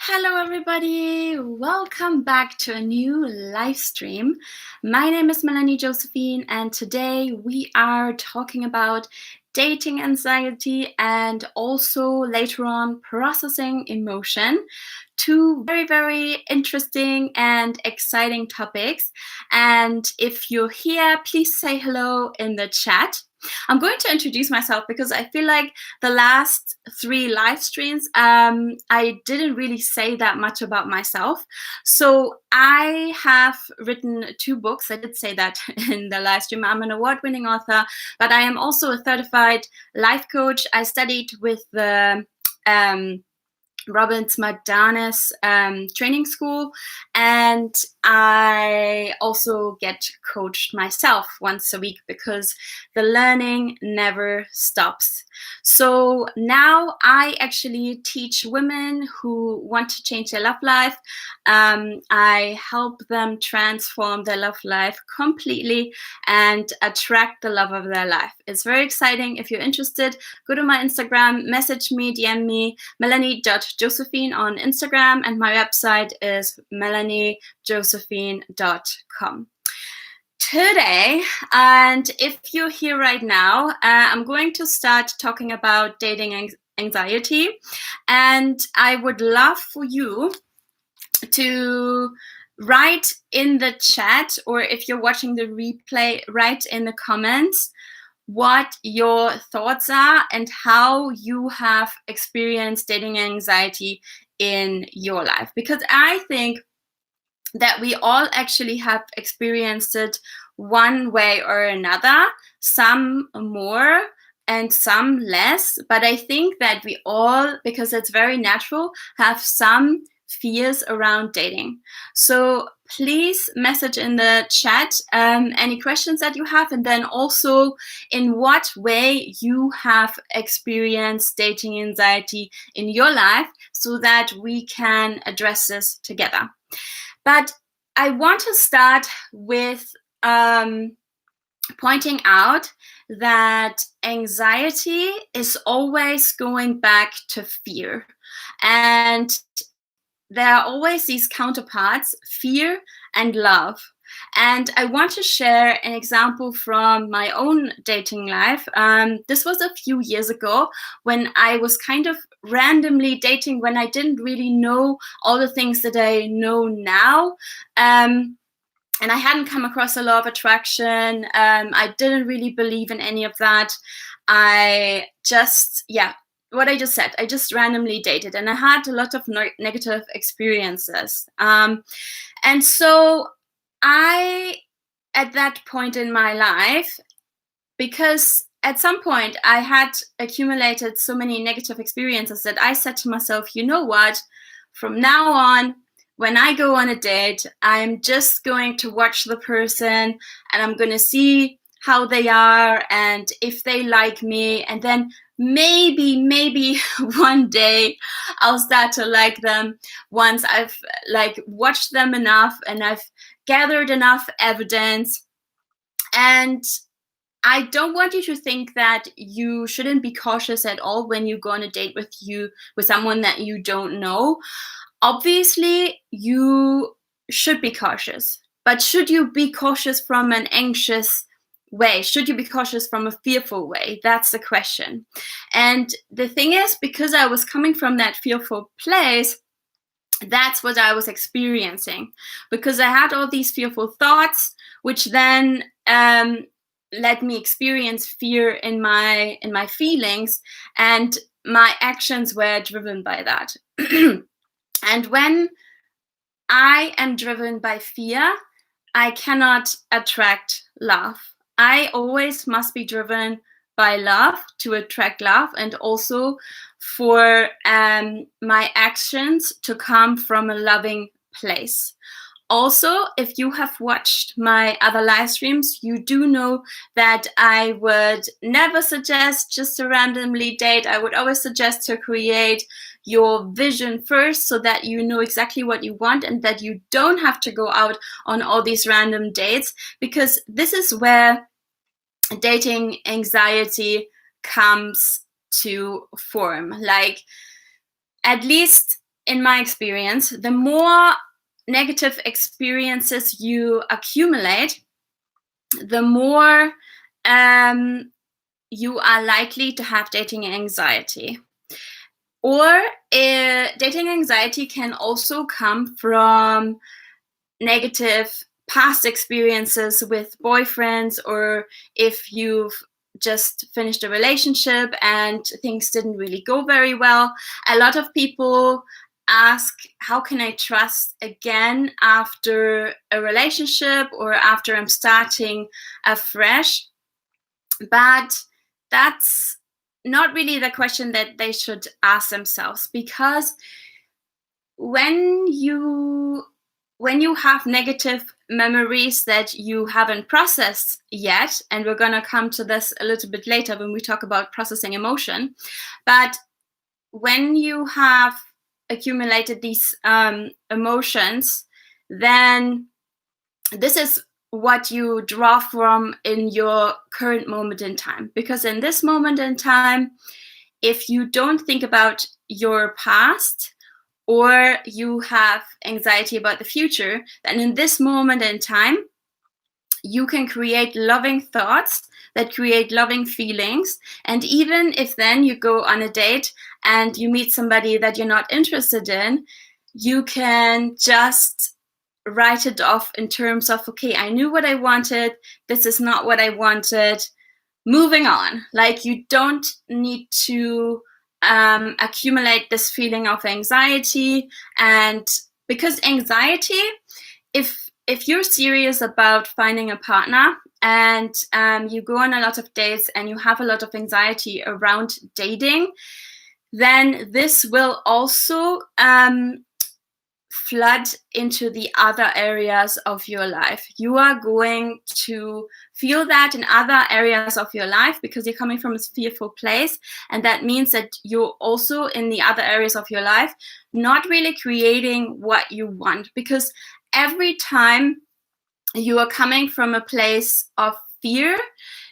Hello everybody, welcome back to a new live stream. My name is Melaniejosephine and today we are talking about dating anxiety and also later on processing emotion. Two very interesting and exciting topics. And if you're here, please say hello in the chat. I'm going to introduce myself because I feel like the last 3 live streams, I didn't really say that much about myself. So I have written 2 books. I did say that in the live stream. I'm an award-winning author, but I am also a certified life coach. I studied with the Robbins McDonough's training school, and I also get coached myself once a week because the learning never stops. So now I actually teach women who want to change their love life. I help them transform their love life completely and attract the love of their life. It's very exciting. If you're interested, go to my Instagram, message me, DM me, melaniejosephine on Instagram, and my website is melaniejosephine.com. Today, and if you're here right now, I'm going to start talking about dating anxiety, and I would love for you to write in the chat, or if you're watching the replay, write in the comments what your thoughts are and how you have experienced dating anxiety in your life. Because I think that we all actually have experienced it one way or another, some more and some less. But I think that we all, because it's very natural, have some fears around dating. So please message in the chat any questions that you have, and then also in what way you have experienced dating anxiety in your life so that we can address this together. But I want to start with pointing out that anxiety is always going back to fear. And there are always these counterparts, fear and love. And I want to share an example from my own dating life. This was a few years ago when I was kind of randomly dating, when I didn't really know all the things that I know now. And I hadn't come across a law of attraction. I didn't really believe in any of that. What I just said, I just randomly dated, and I had a lot of negative experiences. And so I, at that point in my life, because at some point I had accumulated so many negative experiences that I said to myself, you know what, from now on, when I go on a date, I'm just going to watch the person and I'm going to see how they are and if they like me, and then maybe one day I'll start to like them once I've watched them enough and I've gathered enough evidence. And I don't want you to think that you shouldn't be cautious at all when you go on a date with someone that you don't know. Obviously, you should be cautious, but should you be cautious from an anxious way? Should you be cautious from a fearful way? That's the question. And the thing is, because I was coming from that fearful place, that's what I was experiencing, because I had all these fearful thoughts, which then let me experience fear in my feelings, and my actions were driven by that. And when I am driven by fear, I cannot attract love. I always must be driven by love to attract love, and also for my actions to come from a loving place. Also, if you have watched my other live streams, you do know that I would never suggest just to randomly date. I would always suggest to create your vision first, so that you know exactly what you want and that you don't have to go out on all these random dates, because this is where dating anxiety comes to form. Like, at least in my experience, the more negative experiences you accumulate, the more you are likely to have dating anxiety. Or dating anxiety can also come from negative past experiences with boyfriends, or if you've just finished a relationship and things didn't really go very well. A lot of people ask, how can I trust again after a relationship or after I'm starting afresh? But that's not really the question that they should ask themselves, because when you have negative memories that you haven't processed yet, and we're going to come to this a little bit later when we talk about processing emotion, but when you have accumulated these emotions, then this is what you draw from in your current moment in time. Because in this moment in time, if you don't think about your past, or you have anxiety about the future, then in this moment in time, you can create loving thoughts that create loving feelings. And even if then you go on a date and you meet somebody that you're not interested in, you can just write it off in terms of, okay, I knew what I wanted, this is not what I wanted, moving on. Like, you don't need to accumulate this feeling of anxiety. And because anxiety, if you're serious about finding a partner and you go on a lot of dates and you have a lot of anxiety around dating, then this will also flood into the other areas of your life. You are going to feel that in other areas of your life because you're coming from a fearful place. And that means that you're also in the other areas of your life not really creating what you want, because every time you are coming from a place of fear,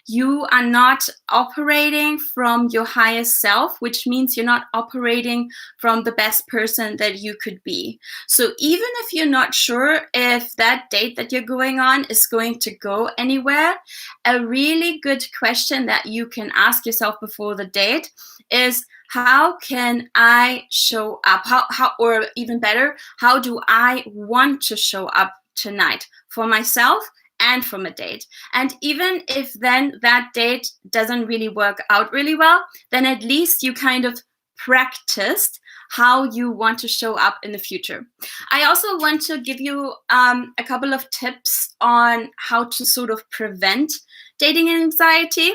you are not operating from your highest self, which means you're not operating from the best person that you could be. So even if you're not sure if that date that you're going on is going to go anywhere, a really good question that you can ask yourself before the date is, how can I show up? How, or even better, how do I want to show up tonight for myself and from a date? And even if then that date doesn't really work out really well, then at least you kind of practiced how you want to show up in the future. I also want to give you a couple of tips on how to sort of prevent dating anxiety,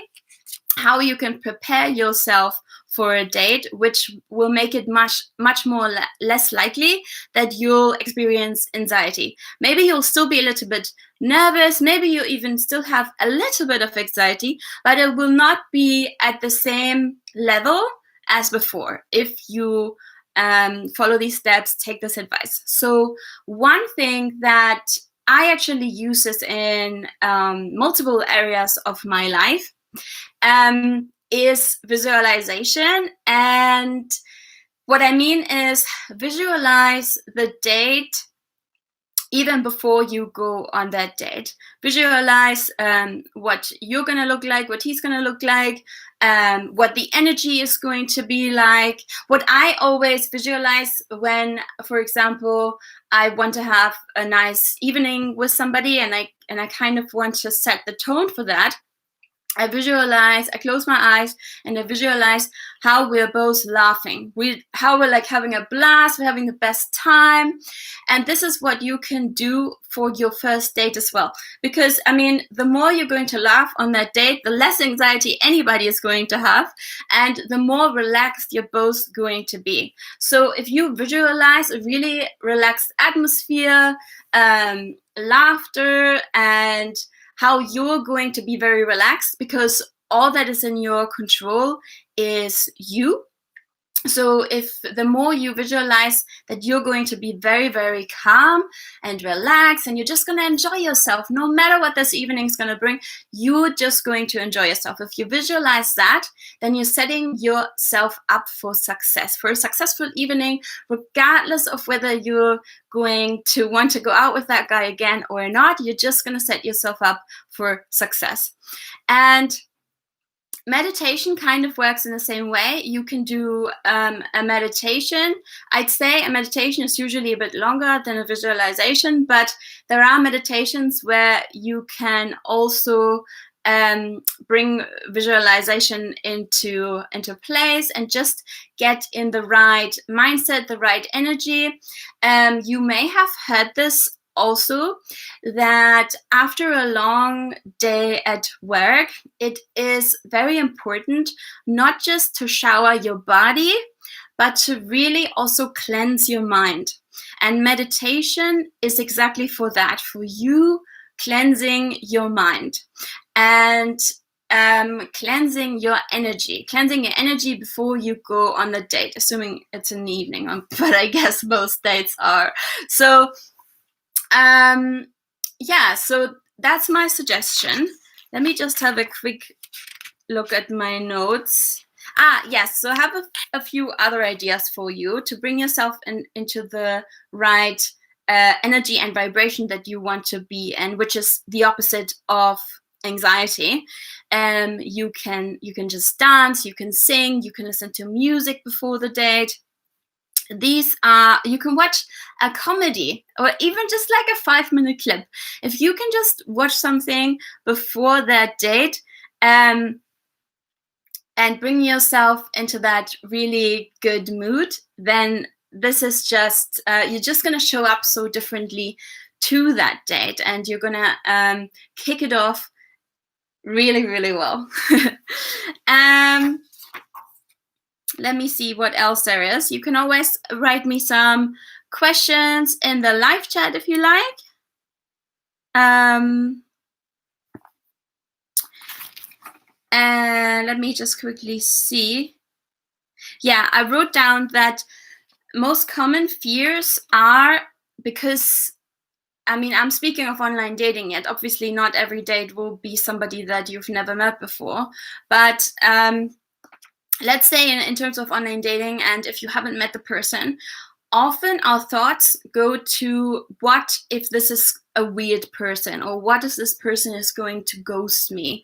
how you can prepare yourself for a date, which will make it much more less likely that you'll experience anxiety. Maybe you'll still be a little bit nervous, maybe you even still have a little bit of anxiety, but it will not be at the same level as before if you follow these steps, take this advice. So one thing that I actually use this in multiple areas of my life is visualization. And what I mean is, visualize the date even before you go on that date. Visualize what you're going to look like, what he's going to look like, what the energy is going to be like. What I always visualize when, for example, I want to have a nice evening with somebody and I kind of want to set the tone for that, I close my eyes and I visualize how we're both laughing. How we're like having a blast, we're having the best time. And this is what you can do for your first date as well. Because, I mean, the more you're going to laugh on that date, the less anxiety anybody is going to have, and the more relaxed you're both going to be. So if you visualize a really relaxed atmosphere, laughter, and how you're going to be very relaxed, because all that is in your control is you. So if the more you visualize that you're going to be very, very calm and relaxed, and you're just going to enjoy yourself, no matter what this evening is going to bring, you're just going to enjoy yourself. If you visualize that, then you're setting yourself up for success, for a successful evening, regardless of whether you're going to want to go out with that guy again or not. You're just going to set yourself up for success. And meditation kind of works in the same way. You can do a meditation. I'd say a meditation is usually a bit longer than a visualization, but there are meditations where you can also bring visualization into place and just get in the right mindset, the right energy. You may have heard this also, that after a long day at work, it is very important not just to shower your body, but to really also cleanse your mind. And meditation is exactly for that, for you cleansing your mind and cleansing your energy before you go on the date, assuming it's in the evening, but I guess most dates are. So yeah, so that's my suggestion. Let me just have a quick look at my notes. Yes, so I have a few other ideas for you to bring yourself into the right energy and vibration that you want to be in, which is the opposite of anxiety. You can just dance, you can sing, you can listen to music before the date. These are, you can watch a comedy or even just like a 5-minute clip. If you can just watch something before that date and bring yourself into that really good mood, then this is just, you're just going to show up so differently to that date, and you're going to kick it off really, really well. Let me see what else there is. You can always write me some questions in the live chat if you like. And let me just quickly see. Yeah, I wrote down that most common fears are because, I mean, I'm speaking of online dating yet. Obviously, not every date will be somebody that you've never met before. But let's say in terms of online dating, and if you haven't met the person, often our thoughts go to, what if this is a weird person, or what if this person is going to ghost me?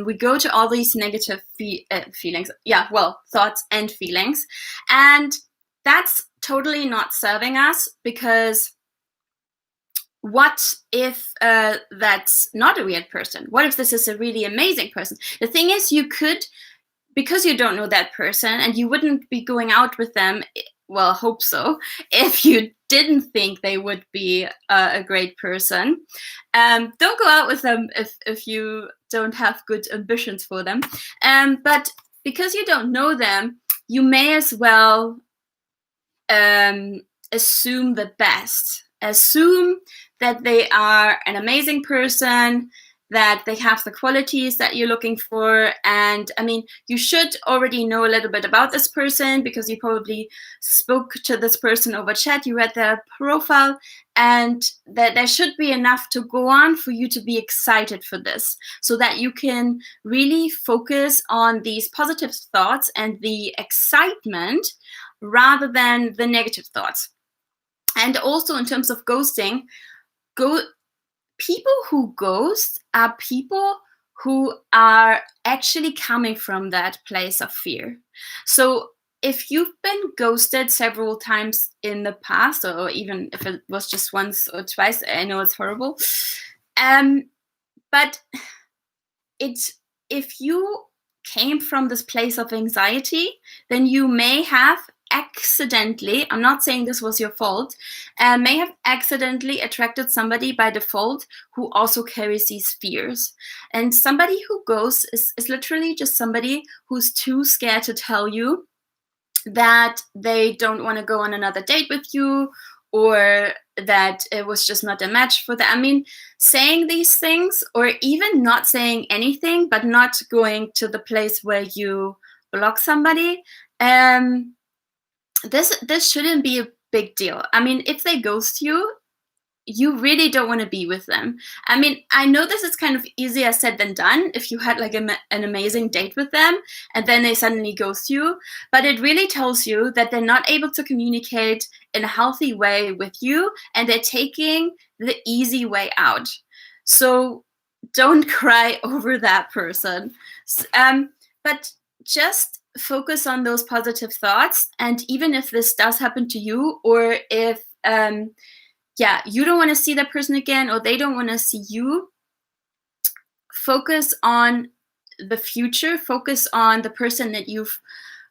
We go to all these negative feelings. Yeah, well, thoughts and feelings. And that's totally not serving us, because what if that's not a weird person? What if this is a really amazing person? The thing is, you could, because you don't know that person and you wouldn't be going out with them, well, hope so, if you didn't think they would be a great person. Don't go out with them if you don't have good ambitions for them. But because you don't know them, you may as well assume the best. Assume that they are an amazing person, that they have the qualities that you're looking for. And I mean, you should already know a little bit about this person, because you probably spoke to this person over chat, you read their profile, and that there should be enough to go on for you to be excited for this, so that you can really focus on these positive thoughts and the excitement rather than the negative thoughts. And also in terms of ghosting, people who ghost are people who are actually coming from that place of fear. So if you've been ghosted several times in the past, or even if it was just once or twice, I know it's horrible. But if you came from this place of anxiety, then you may have accidentally, I'm not saying this was your fault, may have accidentally attracted somebody by default who also carries these fears. And somebody who ghosts is literally just somebody who's too scared to tell you that they don't want to go on another date with you, or that it was just not a match for them. I mean, saying these things, or even not saying anything, but not going to the place where you block somebody, This shouldn't be a big deal. I mean, if they ghost you, you really don't want to be with them. I mean, I know this is kind of easier said than done if you had like an amazing date with them and then they suddenly ghost you, but it really tells you that they're not able to communicate in a healthy way with you and they're taking the easy way out. So don't cry over that person. But just focus on those positive thoughts. And even if this does happen to you, or if you don't want to see that person again, or they don't want to see you, focus on the future, focus on the person that you've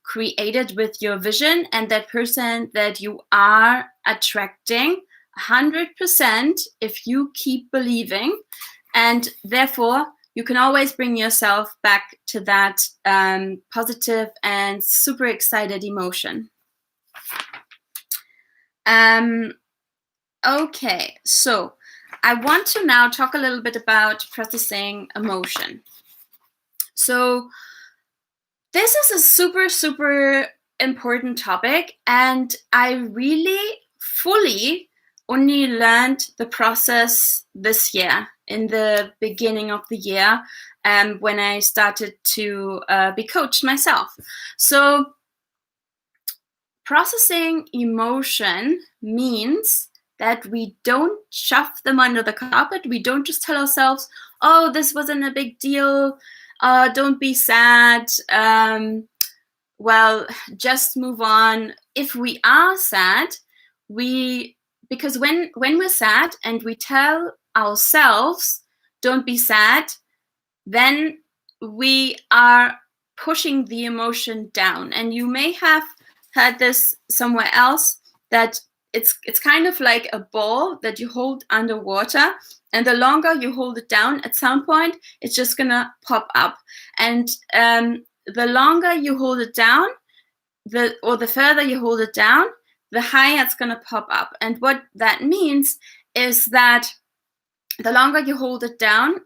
created with your vision and that person that you are attracting 100% if you keep believing. And therefore, you can always bring yourself back to that positive and super excited emotion. Okay, so I want to now talk a little bit about processing emotion. So this is a super, super important topic, and I really fully only learned the process this year, in the beginning of the year, when I started to be coached myself. So processing emotion means that we don't shove them under the carpet. We don't just tell ourselves, oh, this wasn't a big deal. Don't be sad. Well, just move on. If we are sad, because when we're sad and we tell ourselves, don't be sad, then we are pushing the emotion down. And you may have heard this somewhere else, that it's kind of like a ball that you hold underwater, and the longer you hold it down, at some point it's just gonna pop up. And the longer you hold it down, the further you hold it down, the higher it's gonna pop up. And what that means is that the longer you hold it down,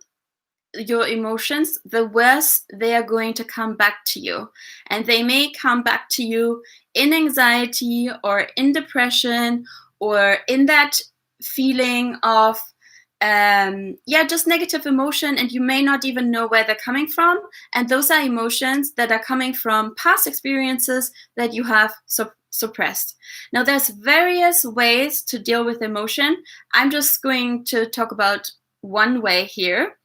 your emotions, the worse they are going to come back to you. And they may come back to you in anxiety or in depression or in that feeling of just negative emotion, and you may not even know where they're coming from. And those are emotions that are coming from past experiences that you have suppressed. Now, there's various ways to deal with emotion. I'm just going to talk about one way here,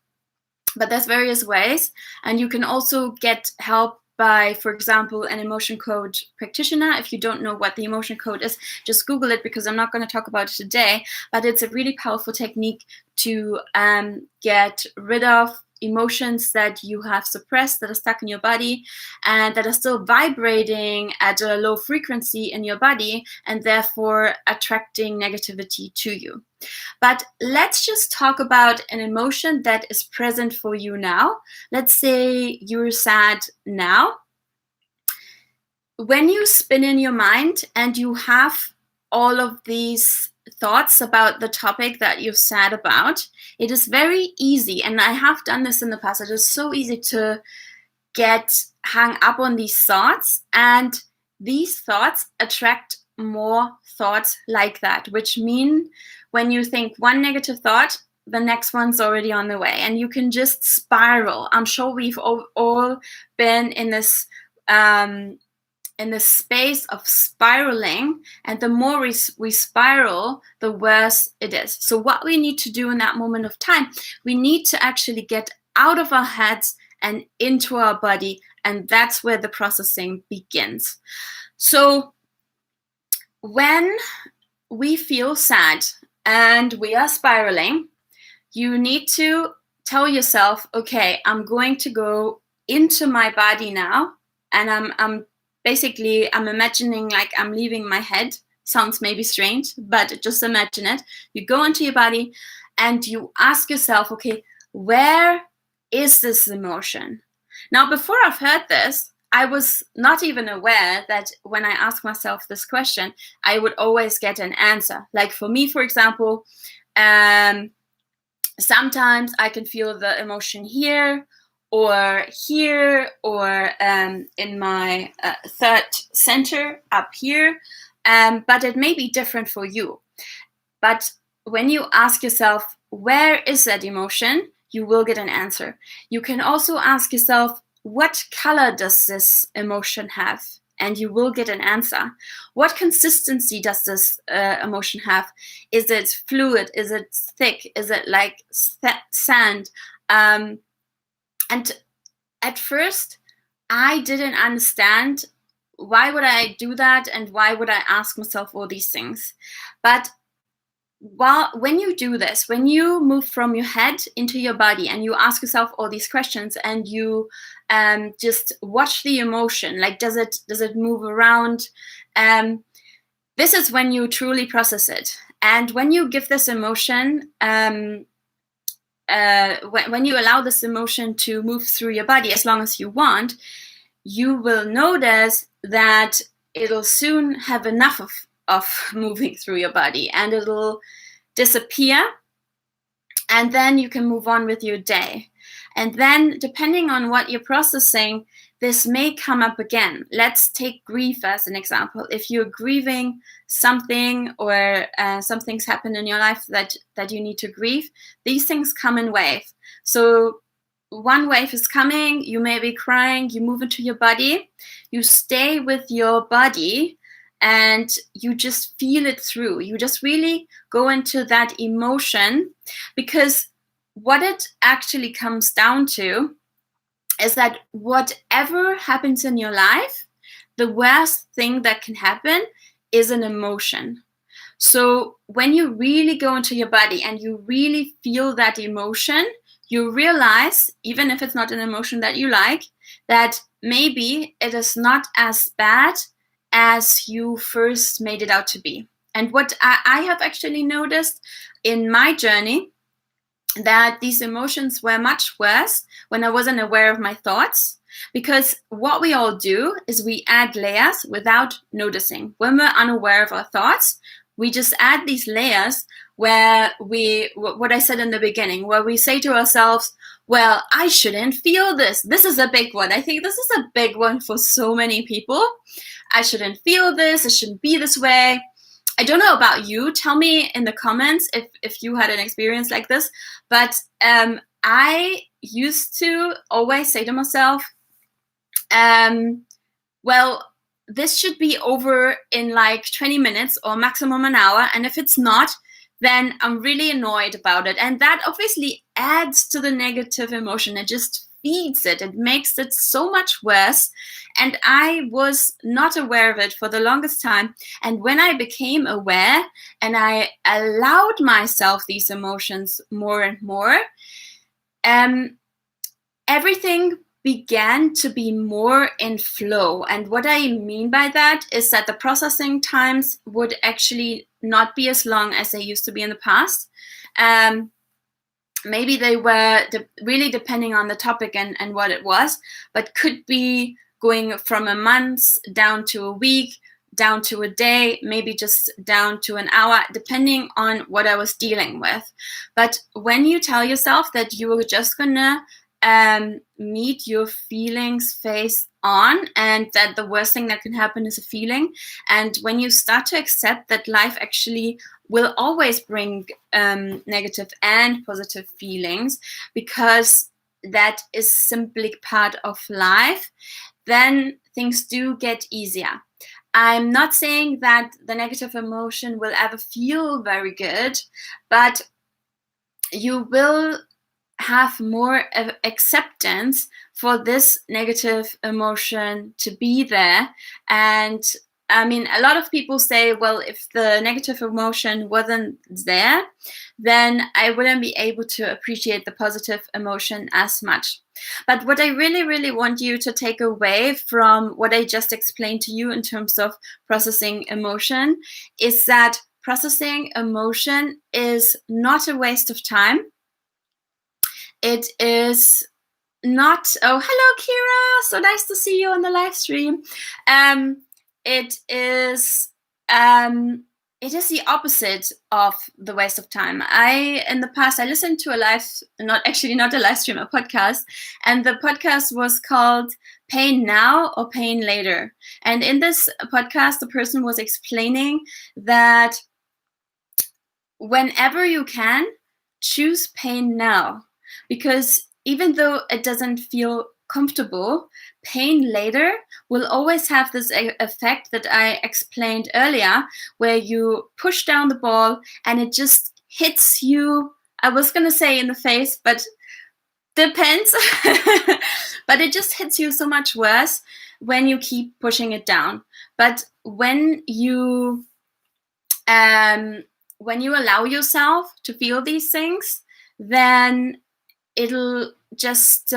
but there's various ways, and you can also get help by, for example, an emotion code practitioner. If you don't know what the emotion code is, just Google it, because I'm not going to talk about it today, but it's a really powerful technique to get rid of emotions that you have suppressed, that are stuck in your body and that are still vibrating at a low frequency in your body, and therefore attracting negativity to you. But let's just talk about an emotion that is present for you now. Let's say you're sad now. When you spin in your mind and you have all of these thoughts about the topic that you're sad about, it is very easy, and I have done this in the past, it is so easy to get hung up on these thoughts, and these thoughts attract more thoughts like that, which mean when you think one negative thought, the next one's already on the way, and you can just spiral. I'm sure we've all been in this space of spiraling, and the more we spiral, the worse it is. So what we need to do in that moment of time, we need to actually get out of our heads and into our body, and that's where the processing begins. So when we feel sad and we are spiraling, you need to tell yourself, okay, I'm going to go into my body now, and I'm imagining like I'm leaving my head. Sounds maybe strange, but just imagine it. You go into your body and you ask yourself, okay, where is this emotion? Now, before I've heard this, I was not even aware that when I ask myself this question, I would always get an answer. Like for me, for example, sometimes I can feel the emotion here, or here, or in my third center up here, but it may be different for you. But when you ask yourself, where is that emotion, you will get an answer. You can also ask yourself, what color does this emotion have? And you will get an answer. What consistency does this emotion have? Is it fluid? Is it thick? Is it like sand? And at first, I didn't understand why would I do that and why would I ask myself all these things. But when you do this, when you move from your head into your body and you ask yourself all these questions and you just watch the emotion, like does it move around? This is when you truly process it. And when you give this emotion, when you allow this emotion to move through your body as long as you want, you will notice that it'll soon have enough of moving through your body and it'll disappear, and then you can move on with your day. And then depending on what you're processing, this may come up again. Let's take grief as an example. If you're grieving something or something's happened in your life that you need to grieve, these things come in waves. So one wave is coming, you may be crying, you move into your body, you stay with your body, and you just feel it through. You just really go into that emotion, because what it actually comes down to is that whatever happens in your life, the worst thing that can happen is an emotion. So when you really go into your body and you really feel that emotion, you realize, even if it's not an emotion that you like, that maybe it is not as bad as you first made it out to be. And what I have actually noticed in my journey, that these emotions were much worse when I wasn't aware of my thoughts, because what we all do is we add layers without noticing. When we're unaware of our thoughts, we just add these layers where what I said in the beginning, where we say to ourselves, well, I shouldn't feel this. This is a big one. I think this is a big one for so many people. I shouldn't feel this. It shouldn't be this way. I don't know about you. Tell me in the comments if you had an experience like this. But I used to always say to myself, well, this should be over in like 20 minutes or maximum an hour. And if it's not, then I'm really annoyed about it. And that obviously adds to the negative emotion. It just feeds it. It makes it so much worse. And I was not aware of it for the longest time. And when I became aware and I allowed myself these emotions more and more, everything began to be more in flow. And what I mean by that is that the processing times would actually not be as long as they used to be in the past. Maybe they were really depending on the topic and what it was, but could be going from a month down to a week, down to a day, maybe just down to an hour, depending on what I was dealing with. But when you tell yourself that you are just gonna meet your feelings face on, and that the worst thing that can happen is a feeling, and when you start to accept that life actually will always bring negative and positive feelings, because that is simply part of life, then things do get easier. I'm not saying that the negative emotion will ever feel very good, but you will have more acceptance for this negative emotion to be there. And I mean, a lot of people say, well, if the negative emotion wasn't there, then I wouldn't be able to appreciate the positive emotion as much. But what I really, really want you to take away from what I just explained to you in terms of processing emotion is that processing emotion is not a waste of time. It is not, oh, hello, Kira. So nice to see you on the live stream. It is it is the opposite of the waste of time. In the past, I listened to not a live stream, a podcast, and the podcast was called Pain Now or Pain Later. And in this podcast, the person was explaining that whenever you can, choose pain now, because even though it doesn't feel comfortable, pain later will always have this effect that I explained earlier, where you push down the ball and it just hits you. I was going to say in the face, but depends. But it just hits you so much worse when you keep pushing it down. But when you allow yourself to feel these things, then it'll just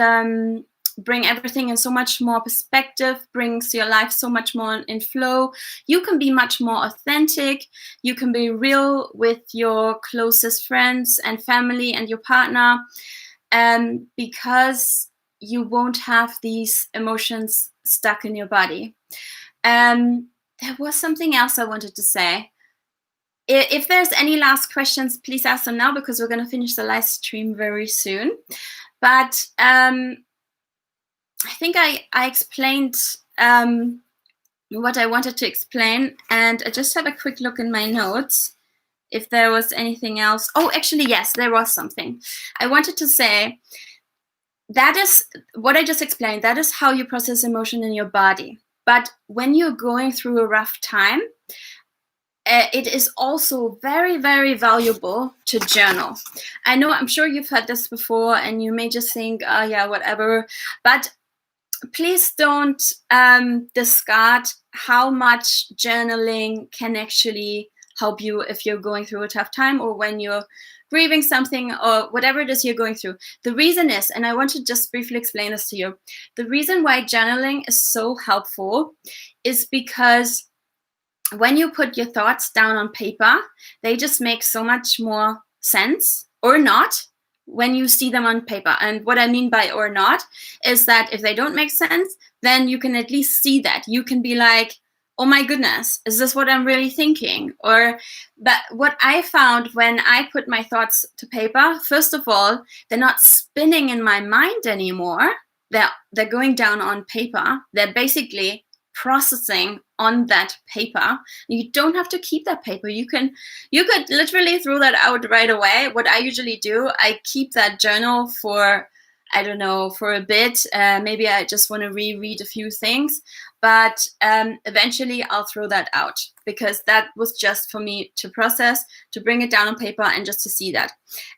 bring everything in so much more perspective, brings your life so much more in flow. You can be much more authentic. You can be real with your closest friends and family and your partner, because you won't have these emotions stuck in your body. There was something else I wanted to say. If there's any last questions, please ask them now, because we're going to finish the live stream very soon. But I think I explained what I wanted to explain, and I just have a quick look in my notes if there was anything else. Oh, actually, yes, there was something. I wanted to say that is what I just explained. That is how you process emotion in your body. But when you're going through a rough time, it is also very, very valuable to journal. I'm sure you've heard this before, and you may just think, oh yeah, whatever. But please don't discard how much journaling can actually help you if you're going through a tough time, or when you're grieving something, or whatever it is you're going through. The reason is, and I want to just briefly explain this to you, the reason why journaling is so helpful is because when you put your thoughts down on paper, they just make so much more sense, or not, when you see them on paper. And what I mean by or not is that if they don't make sense, then you can at least see that. You can be like, oh my goodness, is this what I'm really thinking? But what I found when I put my thoughts to paper, first of all, they're not spinning in my mind anymore. They're going down on paper. They're basically processing on that paper. You don't have to keep that paper. You could literally throw that out right away. What I usually do, I keep that journal for, I don't know, for a bit. Maybe I just want to reread a few things, but eventually I'll throw that out, because that was just for me to process, to bring it down on paper, and just to see that.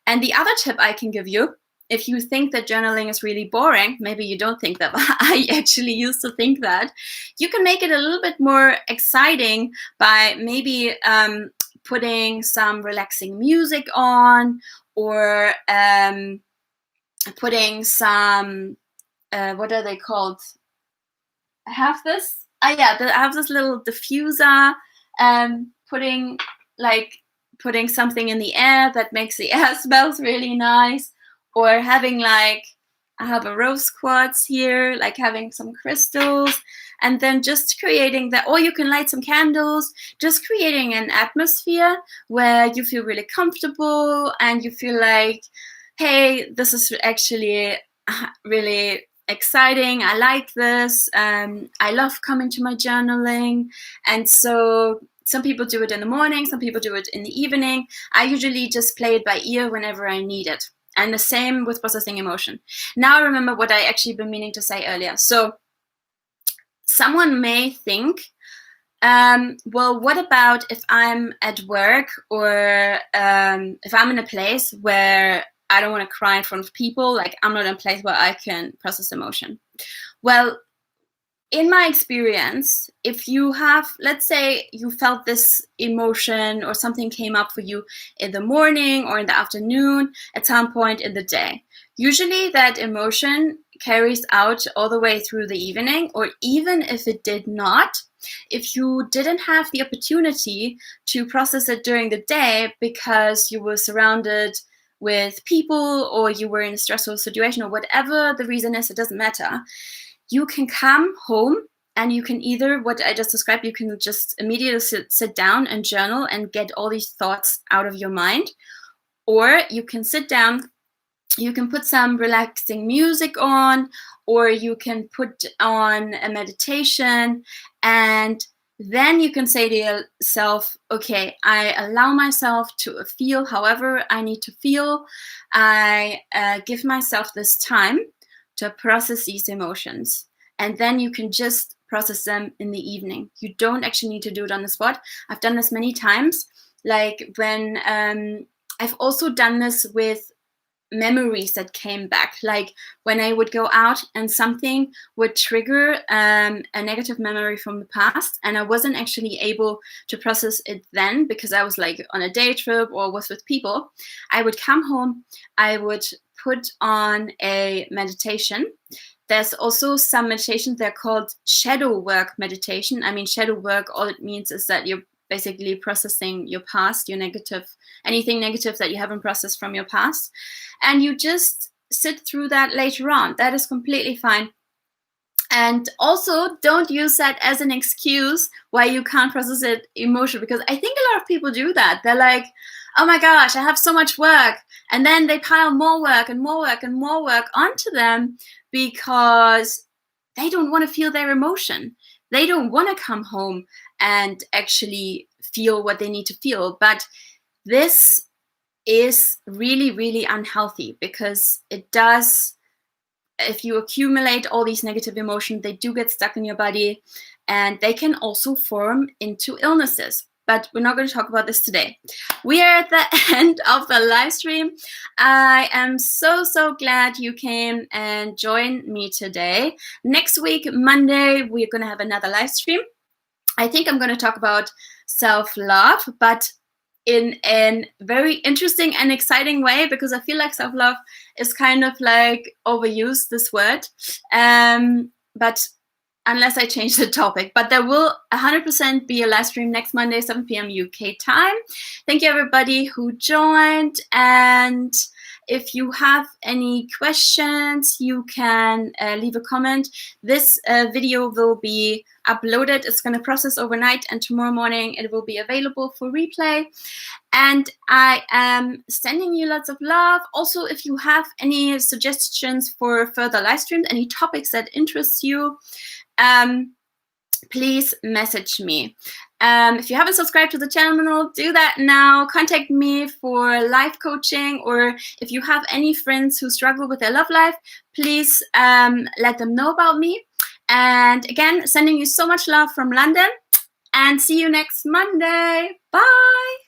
And the other tip I can give you, if you think that journaling is really boring, maybe you don't think that, but I actually used to think that, you can make it a little bit more exciting by maybe putting some relaxing music on, or putting some, what are they called? I have this. I have this little diffuser, putting something in the air that makes the air smells really nice. Or having I have a rose quartz here, like having some crystals, and then just creating that, or you can light some candles, just creating an atmosphere where you feel really comfortable and you feel like, hey, this is actually really exciting. I like this. I love coming to my journaling. And so some people do it in the morning, some people do it in the evening. I usually just play it by ear whenever I need it. And the same with processing emotion. Now I remember what I actually been meaning to say earlier. So someone may think, well, what about if I'm at work, or if I'm in a place where I don't want to cry in front of people, like I'm not in a place where I can process emotion. Well, in my experience, if you have, let's say you felt this emotion or something came up for you in the morning or in the afternoon, at some point in the day, usually that emotion carries out all the way through the evening, or even if it did not, if you didn't have the opportunity to process it during the day because you were surrounded with people, or you were in a stressful situation, or whatever the reason is, it doesn't matter. You can come home And you can either, what I just described, you can just immediately sit down and journal and get all these thoughts out of your mind. Or you can sit down, you can put some relaxing music on, or you can put on a meditation, and then you can say to yourself, okay, I allow myself to feel however I need to feel. I give myself this time to process these emotions. And then you can just process them in the evening. You don't actually need to do it on the spot. I've done this many times. Like when I've also done this with memories that came back, like when I would go out and something would trigger a negative memory from the past, and I wasn't actually able to process it then because I was like on a day trip or was with people. I would come home, I would put on a meditation. There's also some meditations, they're called shadow work meditation. I mean, shadow work, all it means is that you're basically processing your past, your negative, anything negative that you haven't processed from your past. And you just sit through that later on. That is completely fine. And also, don't use that as an excuse why you can't process it emotionally, because I think a lot of people do that. They're like, oh my gosh, I have so much work. And then they pile more work and more work and more work onto them because they don't want to feel their emotion. They don't want to come home and actually feel what they need to feel. But this is really, really unhealthy, because it does, if you accumulate all these negative emotions, they do get stuck in your body, and they can also form into illnesses. But we're not going to talk about this today. We are at the end of the live stream. I am so, so glad you came and joined me today. Next week, Monday, we're going to have another live stream. I think I'm going to talk about self-love, but in a very interesting and exciting way, because I feel like self-love is kind of like overused, this word. But unless I change the topic. But there will 100% be a live stream next Monday, 7 p.m. UK time. Thank you, everybody who joined. And if you have any questions, you can leave a comment. This video will be uploaded. It's going to process overnight, and tomorrow morning it will be available for replay. And I am sending you lots of love. Also, if you have any suggestions for further live streams, any topics that interest you, please message me. If you haven't subscribed to the channel, do that now. Contact me for life coaching, or if you have any friends who struggle with their love life, please let them know about me. And again, sending you so much love from London, and see you next Monday. Bye.